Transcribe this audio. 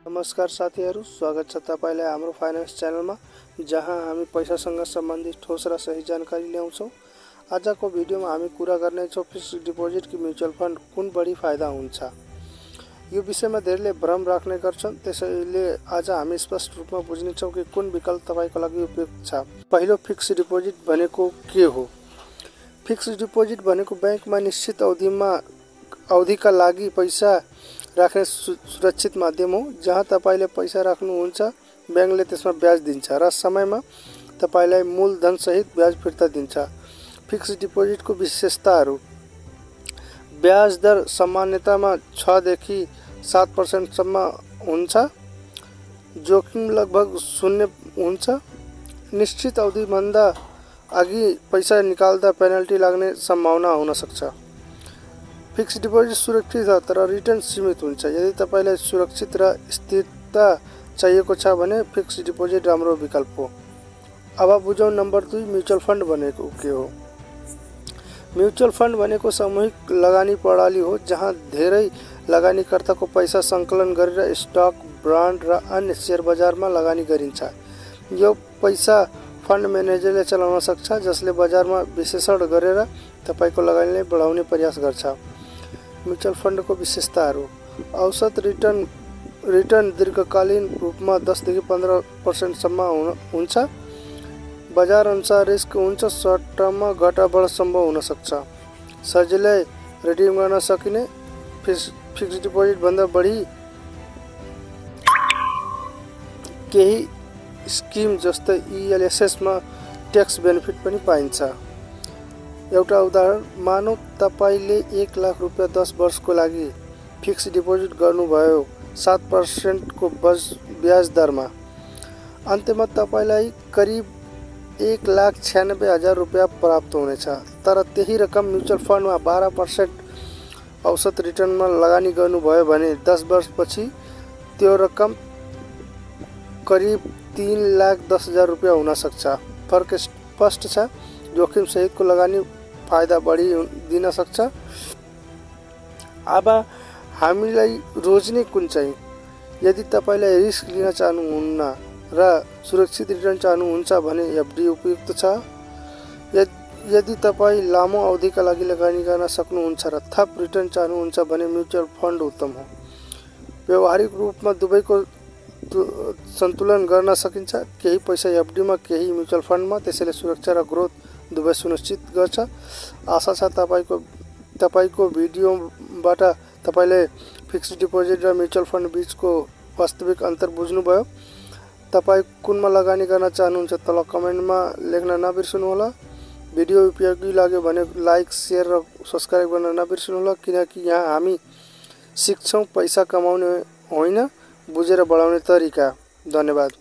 नमस्कार साथीहरु, स्वागत छ तपाईलाई हाम्रो फाइनान्स च्यानलमा, जहाँ हामी पैसासँग सम्बन्धित ठोस र सही जानकारी ल्याउँछौं। आजको भिडियोमा हामी कुरा गर्ने छौं फिक्स्ड डिपोजिट कि म्युचुअल फन्ड कुन बढी फाइदा हुन्छ। यो विषयमा धेरैले भ्रम राख्ने गर्छन्, त्यसैले आज हामी स्पष्ट रूपमा बुझ्ने छौं कि कुन विकल्प तपाईको लागि उपयुक्त छ। पहिलो, फिक्स्ड डिपोजिट भनेको के हो? फिक्स्ड डिपोजिट भनेको बैंकमा निश्चित अवधिका लागि पैसा राख्ने सुरक्षित माध्यम हो, जहाँ तपाईले पैसा राख्नुहुन्छ, बैंकले त्यसमा ब्याज दिन्छ र समयमा तपाईलाई मूलधन सहित ब्याज फिर्ता दिन्छ। फिक्स्ड डिपोजिटको विशेषताहरू: ब्याज दर सामान्यतया 6 देखि 7% सम्म हुन्छ, जोखिम लगभग शून्य हुन्छ, निश्चित अवधिभन्दा अघि पैसा निकाल्दा पेनल्टी लाग्ने सम्भावना हुन सक्छ। फिक्स्ड डिपोजिट सुरक्षित हो तर रिटर्न सीमित हुन्छ। यदि तपाईलाई सुरक्षित र स्थिरता चाहिएको छ भने फिक्स्ड डिपोजिट राम्रो विकल्प हो। अब बुझौं नम्बर 2, म्युचुअल फन्ड भनेको के हो? म्युचुअल फन्ड भनेको सामूहिक लगानी प्रणाली हो, जहाँ धेरै लगानीकर्ताको पैसा सङ्कलन गरेर स्टक, बन्ड र अन्य शेयर बजारमा लगानी गरिन्छ। यो पैसा फन्ड म्यानेजरले चलाउन सक्छ, जसले बजारमा विश्लेषण गरेर तपाईको लगानीलाई बढाउने प्रयास गर्छ। म्युचुअल फन्डको विशेषताहरू: औसत रिटर्न दीर्घकालीन रूपमा 10 देखि 15% सम्म हुन्छ। बजार अनुसार रिस्क हुन्छ, सर्ट टर्ममा घटाबढ सम्भव हुन सक्छ। सजिलै रिडिम गर्न सकिने, फिक्स्ड डिपोजिट भन्दा बढी केही स्किम जस्तै ELSS मा ट्याक्स बेनिफिट पनि पाइन्छ। एउटा उदाहरण, मानौ तपाईले 1 लाख रुपैयाँ 10 वर्षको लागि फिक्स्ड डिपोजिट गर्नुभयो 7% को ब्याज दरमा। अन्त्यमा तपाईलाई करिब 1,96,000 रुपैयाँ प्राप्त हुनेछ। तर त्यही रकम म्युचुअल फन्डमा 12% औसत रिटर्नमा लगानी गर्नुभयो भने 10 वर्षपछि त्यो रकम करिब 3,10,000 रुपैयाँ हुन सक्छ। फरक स्पष्ट छ। जोखिम सहितको लगानी फाइदा बढी दिन सक्छ। अब हामीलाई रोज्ने कुन चाहिँ? यदि तपाईलाई रिस्क लिन चाहनुहुन्न र सुरक्षित रिटर्न चाहनुहुन्छ भने FD उपयुक्त छ। यदि तपाई लामो अवधिका लागि लगानी गर्न सक्नुहुन्छ र थप रिटर्न चाहनुहुन्छ भने म्युचुअल फन्ड उत्तम हो। व्यावहारिक रूपमा दुवैको सन्तुलन गर्न सकिन्छ। केही पैसा FD मा, केही म्युचुअल फन्डमा, त्यसैले सुरक्षा र ग्रोथ दुवै सुनिश्चित गर्छ। आशा छ तपाईको भिडियोबाट तपाईले फिक्स्ड डिपोजिट र म्युचुअल फन्ड बीचको वास्तविक अन्तर बुझ्नुभयो। तपाई कुनमा लगानी गर्न चाहनुहुन्छ तल कमेन्टमा लेख्न नबिर्सनुहोला। भिडियो उपयोगी लाग्यो भने लाइक, शेयर र सब्स्क्राइब गर्न नबिर्सनुहोला, किनकि यहाँ हामी सिक्छौं पैसा कमाउने होइन, बुझेर बढाउने तरिका। धन्यवाद।